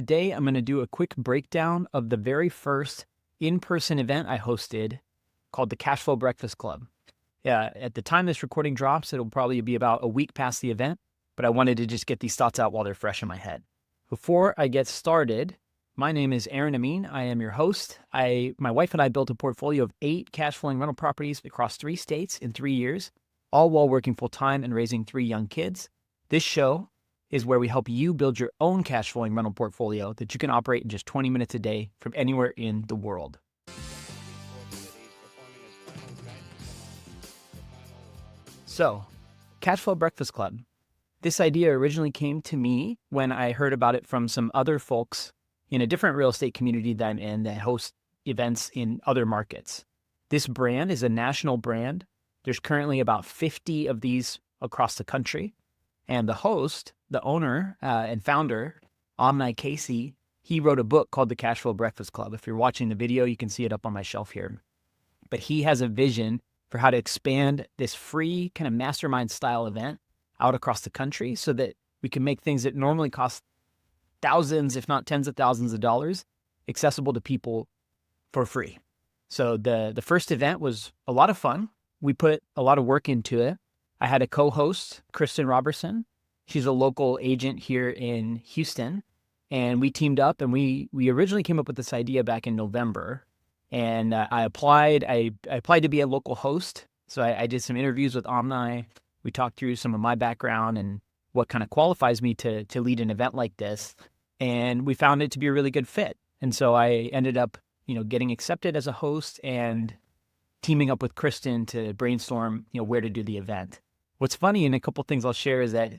today I'm going to do a quick breakdown of the very first in-person event I hosted called the Cashflow Breakfast Club. Yeah, at the time this recording drops, it'll probably be about a week past the event, but I wanted to just get these thoughts out while they're fresh in my head. Before I get started, my name is Aaron Amin. I am your host. My wife and I built a portfolio of 8 cash flowing rental properties across 3 states in 3 years, all while working full-time and raising 3 young kids. This show is where we help you build your own cash flowing rental portfolio that you can operate in just 20 minutes a day from anywhere in the world. So, Cashflow Breakfast Club. This idea originally came to me when I heard about it from some other folks in a different real estate community that I'm in that host events in other markets. This brand is a national brand. There's currently about 50 of these across the country. And the host, the owner and founder, Omni Casey, he wrote a book called The Cashflow Breakfast Club. If you're watching the video, you can see it up on my shelf here. But he has a vision for how to expand this free kind of mastermind style event out across the country so that we can make things that normally cost thousands, if not tens of thousands of dollars, accessible to people for free. So the first event was a lot of fun. We put a lot of work into it. I had a co-host, Kristen Robertson. She's a local agent here in Houston. And we teamed up and we originally came up with this idea back in November. And I applied to be a local host. So I did some interviews with Omni. We talked through some of my background and what kind of qualifies me to lead an event like this. And we found it to be a really good fit. And so I ended up, getting accepted as a host and teaming up with Kristen to brainstorm, where to do the event. What's funny, and a couple things I'll share, is that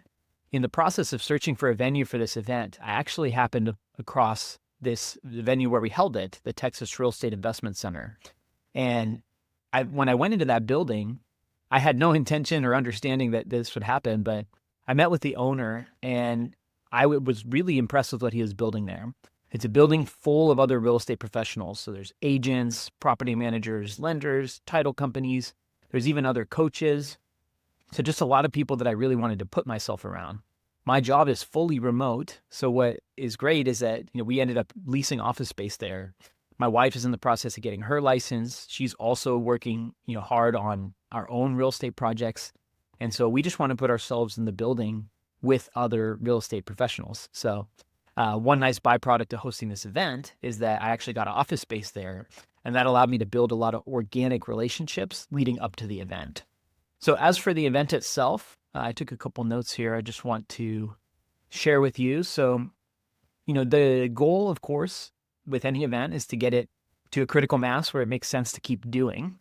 in the process of searching for a venue for this event, I actually happened across the venue where we held it, the Texas Real Estate Investment Center. And when I went into that building, I had no intention or understanding that this would happen, but I met with the owner and I was really impressed with what he was building there. It's a building full of other real estate professionals. So there's agents, property managers, lenders, title companies. There's even other coaches. So just a lot of people that I really wanted to put myself around. My job is fully remote. So what is great is that, we ended up leasing office space there. My wife is in the process of getting her license. She's also working, hard on our own real estate projects. And so we just want to put ourselves in the building with other real estate professionals. So one nice byproduct of hosting this event is that I actually got an office space there, and that allowed me to build a lot of organic relationships leading up to the event. So as for the event itself, I took a couple notes here I just want to share with you. So, the goal, of course, with any event is to get it to a critical mass where it makes sense to keep doing.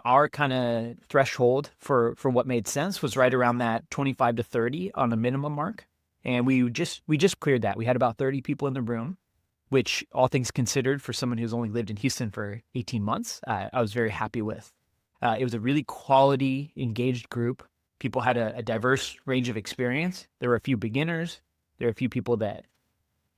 Our kind of threshold for what made sense was right around that 25 to 30 on the minimum mark. And we just cleared that. We had about 30 people in the room, which, all things considered, for someone who's only lived in Houston for 18 months, I was very happy with. It was a really quality, engaged group. People had a diverse range of experience. There were a few beginners. There were a few people that,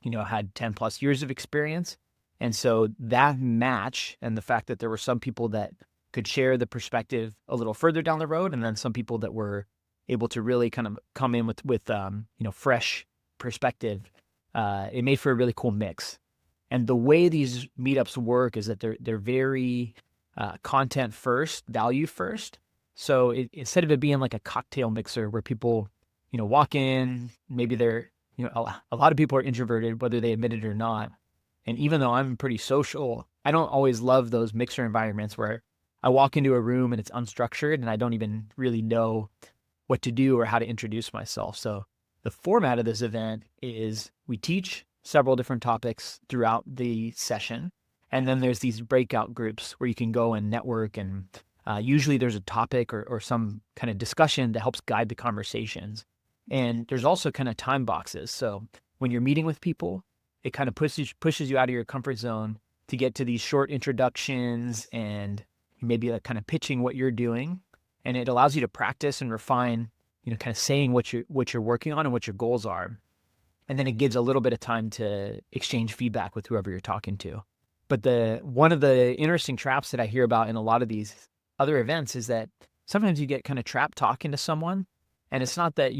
had 10 plus years of experience. And so that match and the fact that there were some people that could share the perspective a little further down the road, and then some people that were able to really kind of come in with fresh perspective, it made for a really cool mix. And the way these meetups work is that they're very content first, value first. So instead of it being like a cocktail mixer where people, walk in, maybe they're, a lot of people are introverted, whether they admit it or not. And even though I'm pretty social, I don't always love those mixer environments where I walk into a room and it's unstructured and I don't even really know what to do or how to introduce myself. So the format of this event is we teach several different topics throughout the session. And then there's these breakout groups where you can go and network, and usually there's a topic or some kind of discussion that helps guide the conversations. And there's also kind of time boxes. So when you're meeting with people, it kind of pushes you out of your comfort zone to get to these short introductions and maybe like kind of pitching what you're doing. And it allows you to practice and refine, kind of saying what you're working on and what your goals are. And then it gives a little bit of time to exchange feedback with whoever you're talking to. But one of the interesting traps that I hear about in a lot of these other events is that sometimes you get kind of trapped talking to someone, and it's not that,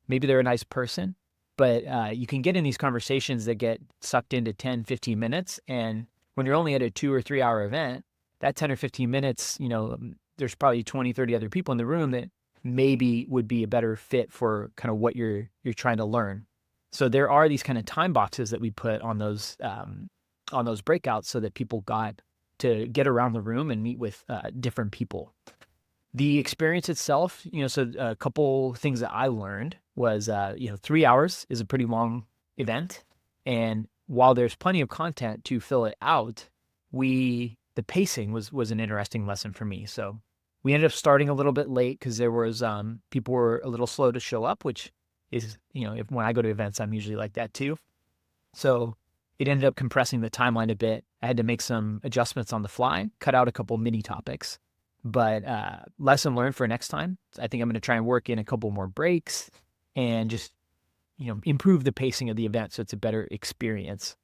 maybe they're a nice person, But you can get in these conversations that get sucked into 10, 15 minutes. And when you're only at a 2 or 3 hour event, that 10 or 15 minutes, there's probably 20, 30 other people in the room that maybe would be a better fit for kind of what you're trying to learn. So there are these kind of time boxes that we put on those breakouts so that people got to get around the room and meet with different people. The experience itself, so a couple things that I learned was, 3 hours is a pretty long event. And while there's plenty of content to fill it out, the pacing was an interesting lesson for me. So we ended up starting a little bit late because there was, people were a little slow to show up, which is, when I go to events, I'm usually like that too. So it ended up compressing the timeline a bit. I had to make some adjustments on the fly, cut out a couple mini topics. But lesson learned for next time. I think I'm going to try and work in a couple more breaks and just, improve the pacing of the event so it's a better experience.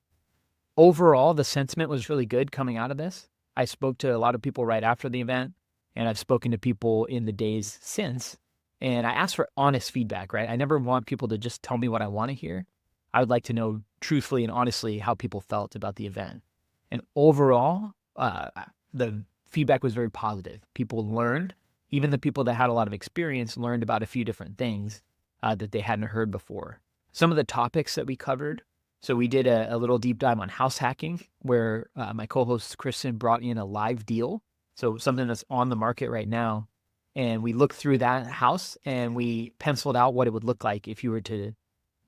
Overall, the sentiment was really good coming out of this. I spoke to a lot of people right after the event, and I've spoken to people in the days since. And I asked for honest feedback, right? I never want people to just tell me what I want to hear. I would like to know truthfully and honestly how people felt about the event. And overall, the feedback was very positive. People learned, even the people that had a lot of experience learned about a few different things that they hadn't heard before. Some of the topics that we covered. So we did a little deep dive on house hacking where my co-host Kristen brought in a live deal. So something that's on the market right now. And we looked through that house and we penciled out what it would look like if you were to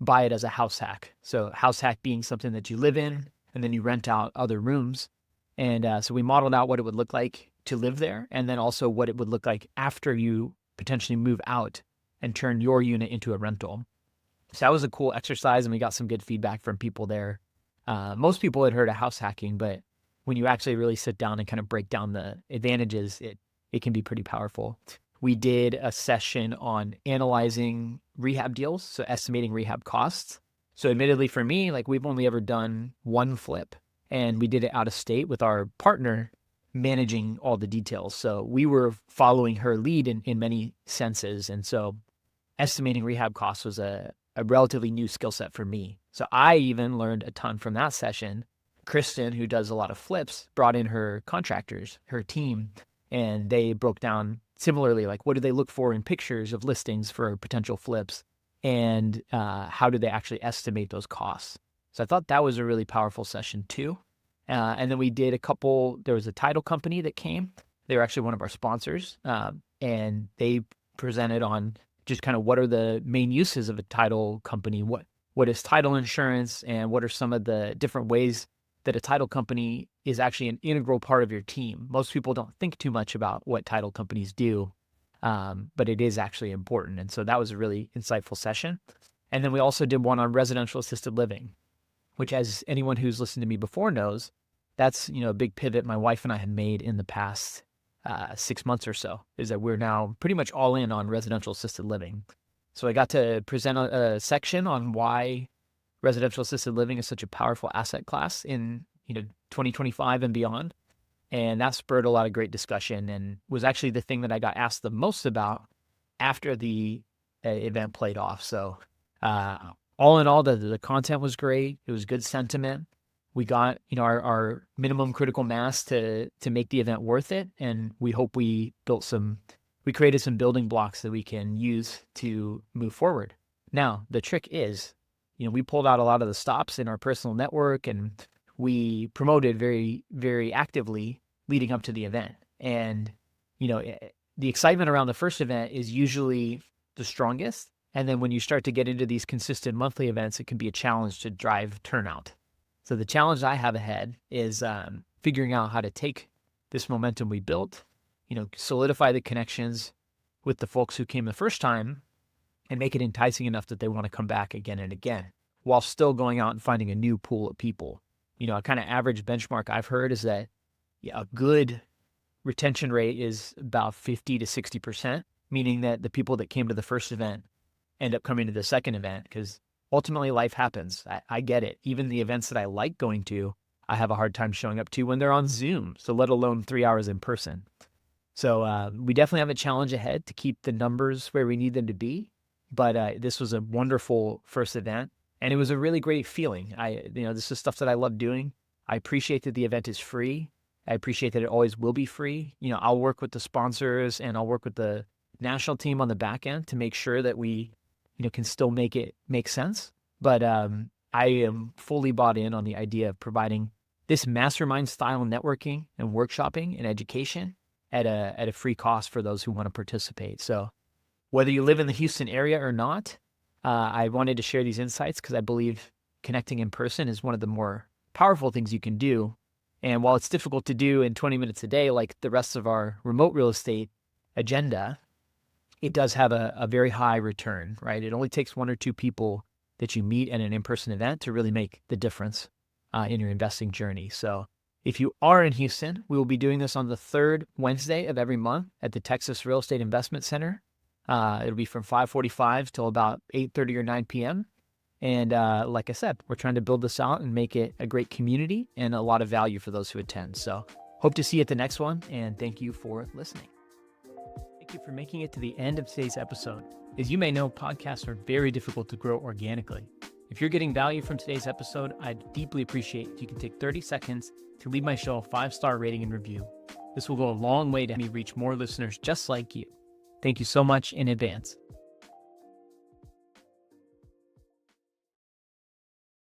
buy it as a house hack. So house hack being something that you live in and then you rent out other rooms. And so we modeled out what it would look like to live there, and then also what it would look like after you potentially move out and turn your unit into a rental. So that was a cool exercise, and we got some good feedback from people there. Most people had heard of house hacking, but when you actually really sit down and kind of break down the advantages, it can be pretty powerful. We did a session on analyzing rehab deals, so estimating rehab costs. So admittedly for me, we've only ever done one flip. And we did it out of state with our partner managing all the details. So we were following her lead in many senses. And so estimating rehab costs was a relatively new skill set for me. So I even learned a ton from that session. Kristen, who does a lot of flips, brought in her contractors, her team, and they broke down similarly, what do they look for in pictures of listings for potential flips, and how do they actually estimate those costs. So I thought that was a really powerful session too. And then we did there was a title company that came. They were actually one of our sponsors. And they presented on just kind of what are the main uses of a title company, what is title insurance, and what are some of the different ways that a title company is actually an integral part of your team. Most people don't think too much about what title companies do, but it is actually important. And so that was a really insightful session. And then we also did one on residential assisted living, which, as anyone who's listened to me before knows, that's, a big pivot my wife and I had made in the past 6 months or so, is that we're now pretty much all in on residential assisted living. So I got to present a section on why residential assisted living is such a powerful asset class in 2025 and beyond. And that spurred a lot of great discussion and was actually the thing that I got asked the most about after the event played off. So all in all, the content was great. It was good sentiment. We got, our minimum critical mass to make the event worth it. And we hope we created some building blocks that we can use to move forward. Now, the trick is, we pulled out a lot of the stops in our personal network and we promoted very, very actively leading up to the event. And, the excitement around the first event is usually the strongest. And then when you start to get into these consistent monthly events, it can be a challenge to drive turnout. So the challenge I have ahead is figuring out how to take this momentum we built, solidify the connections with the folks who came the first time and make it enticing enough that they want to come back again and again, while still going out and finding a new pool of people. A kind of average benchmark I've heard is that a good retention rate is about 50 to 60%, meaning that the people that came to the first event end up coming to the second event, because ultimately life happens. I get it. Even the events that I like going to, I have a hard time showing up to when they're on Zoom, so let alone 3 hours in person. So we definitely have a challenge ahead to keep the numbers where we need them to be. But this was a wonderful first event. And it was a really great feeling. This is stuff that I love doing. I appreciate that the event is free. I appreciate that it always will be free. I'll work with the sponsors and I'll work with the national team on the back end to make sure that we, can still make it make sense. But I am fully bought in on the idea of providing this mastermind style networking and workshopping and education at a free cost for those who want to participate. So whether you live in the Houston area or not, I wanted to share these insights because I believe connecting in person is one of the more powerful things you can do. And while it's difficult to do in 20 minutes a day, like the rest of our remote real estate agenda, it does have a very high return, right? It only takes one or two people that you meet at an in-person event to really make the difference in your investing journey. So if you are in Houston, we will be doing this on the third Wednesday of every month at the Texas Real Estate Investment Center. It'll be from 5:45 till about 8:30 or 9 p.m. And like I said, we're trying to build this out and make it a great community and a lot of value for those who attend. So hope to see you at the next one, and thank you for listening. Thank you for making it to the end of today's episode. As you may know, podcasts are very difficult to grow organically. If you're getting value from today's episode, I'd deeply appreciate if you can take 30 seconds to leave my show a 5-star rating and review. This will go a long way to help me reach more listeners just like you. Thank you so much in advance.